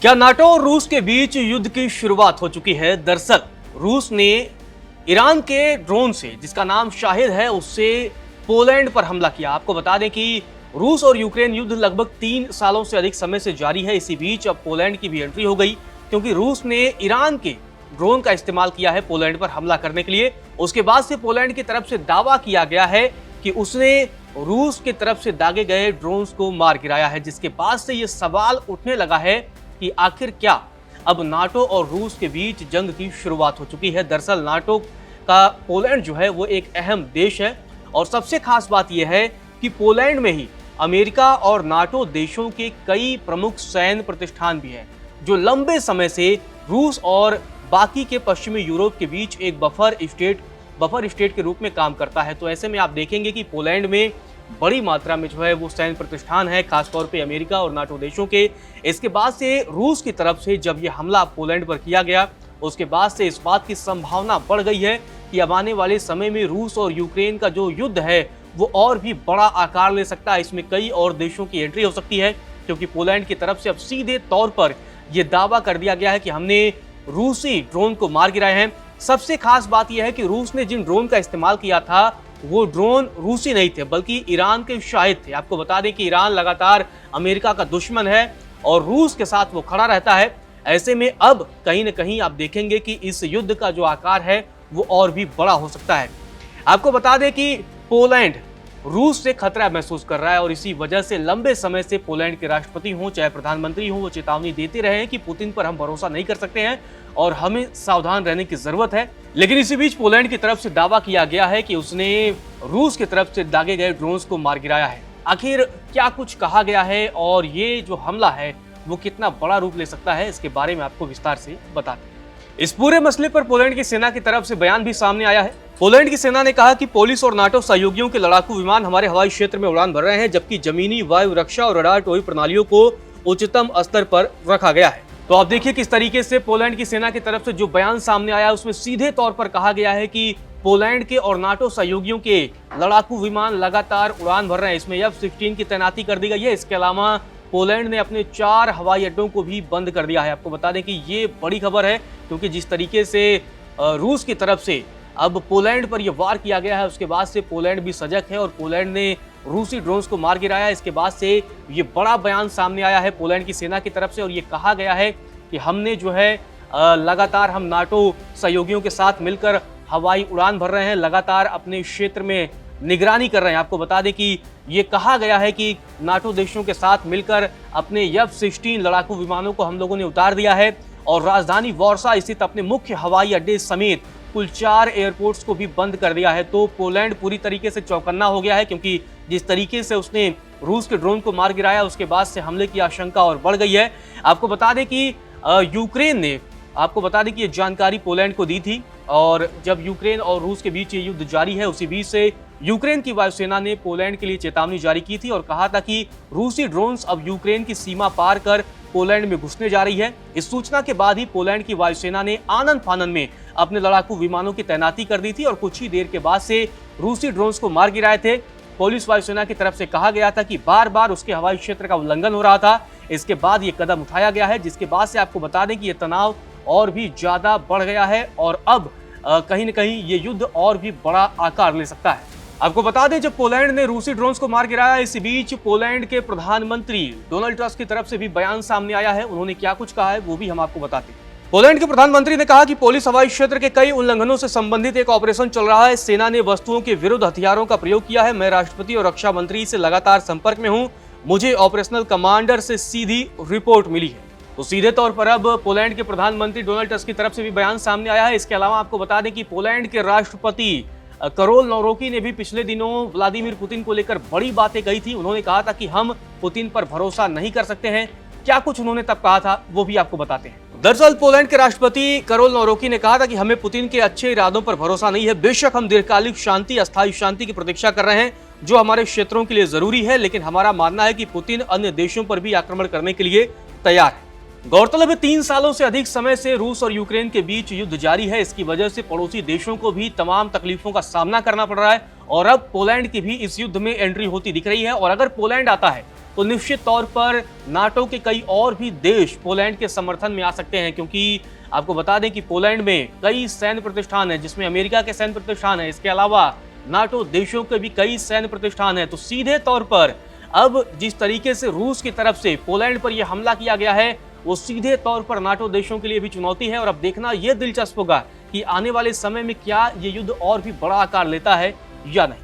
क्या नाटो और रूस के बीच युद्ध की शुरुआत हो चुकी है? दरअसल रूस ने ईरान के ड्रोन से, जिसका नाम शाहिद है, उससे पोलैंड पर हमला किया। आपको बता दें कि रूस और यूक्रेन युद्ध लगभग 3 सालों से अधिक समय से जारी है। इसी बीच अब पोलैंड की भी एंट्री हो गई, क्योंकि रूस ने ईरान के ड्रोन का इस्तेमाल किया है पोलैंड पर हमला करने के लिए। उसके बाद से पोलैंड की तरफ से दावा किया गया है कि उसने रूस की तरफ से दागे गए ड्रोन्स को मार गिराया है, जिसके बाद से ये सवाल उठने लगा है कि आखिर क्या अब नाटो और रूस के बीच जंग की शुरुआत हो चुकी है। दरअसल नाटो का पोलैंड जो है वो एक अहम देश है, और सबसे खास बात यह है कि पोलैंड में ही अमेरिका और नाटो देशों के कई प्रमुख सैन्य प्रतिष्ठान भी हैं, जो लंबे समय से रूस और बाकी के पश्चिमी यूरोप के बीच एक बफर स्टेट के रूप में काम करता है। तो ऐसे में आप देखेंगे कि पोलैंड में बड़ी मात्रा में जो है वो सैन्य प्रतिष्ठान है, खासतौर पे अमेरिका और नाटो देशों के। इसके बाद से रूस की तरफ से जब ये हमला पोलैंड पर किया गया, उसके बाद से इस बात की संभावना बढ़ गई है कि अब आने वाले समय में रूस और यूक्रेन का जो युद्ध है वो और भी बड़ा आकार ले सकता है। इसमें कई और देशों की एंट्री हो सकती है, क्योंकि पोलैंड की तरफ से अब सीधे तौर पर यह दावा कर दिया गया है कि हमने रूसी ड्रोन को मार गिराए हैं। सबसे खास बात यह है कि रूस ने जिन ड्रोन का इस्तेमाल किया था वो ड्रोन रूसी नहीं थे, बल्कि ईरान के शाहिद थे। आपको बता दें कि ईरान लगातार अमेरिका का दुश्मन है और रूस के साथ वो खड़ा रहता है। ऐसे में अब कहीं न कहीं आप देखेंगे कि इस युद्ध का जो आकार है वो और भी बड़ा हो सकता है। आपको बता दें कि पोलैंड रूस से खतरा महसूस कर रहा है, और इसी वजह से लंबे समय से पोलैंड के राष्ट्रपति हों चाहे प्रधानमंत्री हों, वो चेतावनी देते रहे हैं कि पुतिन पर हम भरोसा नहीं कर सकते हैं और हमें सावधान रहने की जरूरत है। लेकिन इसी बीच पोलैंड की तरफ से दावा किया गया है कि उसने रूस की तरफ से दागे गए ड्रोन्स को मार गिराया है। आखिर क्या कुछ कहा गया है और ये जो हमला है वो कितना बड़ा रूप ले सकता है, इसके बारे में आपको विस्तार से बताते हैं। इस पूरे मसले पर पोलैंड की सेना की तरफ से बयान भी सामने आया है। पोलैंड की सेना ने कहा कि पुलिस और नाटो सहयोगियों के लड़ाकू विमान हमारे हवाई क्षेत्र में उड़ान भर रहे हैं, जबकि जमीनी वायु रक्षा और रडार टोई प्रणालियों को उच्चतम स्तर पर रखा गया है। तो आप देखिए किस तरीके से पोलैंड की सेना की तरफ से जो बयान सामने आया उसमें सीधे तौर पर कहा गया है कि पोलैंड के और नाटो सहयोगियों के लड़ाकू विमान लगातार उड़ान भर रहे हैं। इसमें F-16 की तैनाती कर दी गई है। इसके अलावा पोलैंड ने अपने 4 हवाई अड्डों को भी बंद कर दिया है। आपको बता दें कि ये बड़ी खबर है, क्योंकि जिस तरीके से रूस की तरफ से अब पोलैंड पर यह वार किया गया है, उसके बाद से पोलैंड भी सजग है और पोलैंड ने रूसी ड्रोन्स को मार गिराया। इसके बाद से ये बड़ा बयान सामने आया है पोलैंड की सेना की तरफ से, और ये कहा गया है कि हमने जो है लगातार हम नाटो सहयोगियों के साथ मिलकर हवाई उड़ान भर रहे हैं, लगातार अपने क्षेत्र में निगरानी कर रहे हैं। आपको बता दें कि ये कहा गया है कि नाटो देशों के साथ मिलकर अपने F-16 लड़ाकू विमानों को हम लोगों ने उतार दिया है, और राजधानी वार्सा स्थित अपने मुख्य हवाई अड्डे समेत कुल 4 एयरपोर्ट्स को भी बंद कर दिया है। तो पोलैंड पूरी तरीके से चौकन्ना हो गया है, क्योंकि जिस तरीके से उसने रूस के ड्रोन को मार गिराया, उसके बाद से हमले की आशंका और बढ़ गई है। आपको बता दें कि यूक्रेन ने ये जानकारी पोलैंड को दी थी, और जब यूक्रेन और रूस के बीच ये युद्ध जारी है, उसी बीच से यूक्रेन की वायुसेना ने पोलैंड के लिए चेतावनी जारी की थी और कहा था कि रूसी ड्रोन्स अब यूक्रेन की सीमा पार कर पोलैंड में घुसने जा रही है। इस सूचना के बाद ही पोलैंड की वायुसेना ने आनन फानन में अपने लड़ाकू विमानों की तैनाती कर दी थी, और कुछ ही देर के बाद से रूसी ड्रोन्स को मार गिराए थे। पुलिस वायुसेना की तरफ से कहा गया था कि बार बार उसके हवाई क्षेत्र का उल्लंघन हो रहा था। इसके बाद ये कदम उठाया गया है, जिसके बाद से आपको बता दें कि ये तनाव और भी ज्यादा बढ़ गया है, और अब कहीं न कहीं ये युद्ध और भी बड़ा आकार ले सकता है। आपको बता दें, जब पोलैंड ने रूसी ड्रोन्स को मार गिराया, इसी बीच पोलैंड के प्रधानमंत्री डोनाल्ड टस्क की तरफ से भी बयान सामने आया है। उन्होंने क्या कुछ कहा है वो भी हम आपको बताते हैं। पोलैंड के प्रधानमंत्री ने कहा कि पुलिस हवाई क्षेत्र के कई उल्लंघनों से संबंधित एक ऑपरेशन चल रहा है। सेना ने वस्तुओं के विरुद्ध हथियारों का प्रयोग किया है। मैं राष्ट्रपति और रक्षा मंत्री से लगातार संपर्क में हूँ। मुझे ऑपरेशनल कमांडर से सीधी रिपोर्ट मिली है। तो सीधे तौर पर अब पोलैंड के प्रधानमंत्री डोनाल्ड टस्क की तरफ से भी बयान सामने आया है। इसके अलावा आपको बता दें कि पोलैंड के राष्ट्रपति करोल नौरोकी ने भी पिछले दिनों व्लादिमीर पुतिन को लेकर बड़ी बातें कही थी। उन्होंने कहा था कि हम पुतिन पर भरोसा नहीं कर सकते हैं। क्या कुछ उन्होंने तब कहा था वो भी आपको बताते हैं। दरअसल पोलैंड के राष्ट्रपति करोल नौरोकी ने कहा था कि हमें पुतिन के अच्छे इरादों पर भरोसा नहीं है। बेशक हम दीर्घकालिक शांति, अस्थायी शांति की प्रतीक्षा कर रहे हैं, जो हमारे क्षेत्रों के लिए जरूरी है, लेकिन हमारा मानना है कि पुतिन अन्य देशों पर भी आक्रमण करने के लिए तैयार है। गौरतलब है 3 सालों से अधिक समय से रूस और यूक्रेन के बीच युद्ध जारी है। इसकी वजह से पड़ोसी देशों को भी तमाम तकलीफों का सामना करना पड़ रहा है, और अब पोलैंड की भी इस युद्ध में एंट्री होती दिख रही है। और अगर पोलैंड आता है तो निश्चित तौर पर नाटो के कई और भी देश पोलैंड के समर्थन में आ सकते हैं, क्योंकि आपको बता दें कि पोलैंड में कई सैन्य प्रतिष्ठान हैं, जिसमें अमेरिका के सैन्य प्रतिष्ठान है। इसके अलावा नाटो देशों के भी कई सैन्य प्रतिष्ठान हैं। तो सीधे तौर पर अब जिस तरीके से रूस की तरफ से पोलैंड पर यह हमला किया गया है, वो सीधे तौर पर नाटो देशों के लिए भी चुनौती है। और अब देखना यह दिलचस्प होगा कि आने वाले समय में क्या ये युद्ध और भी बड़ा आकार लेता है या नहीं।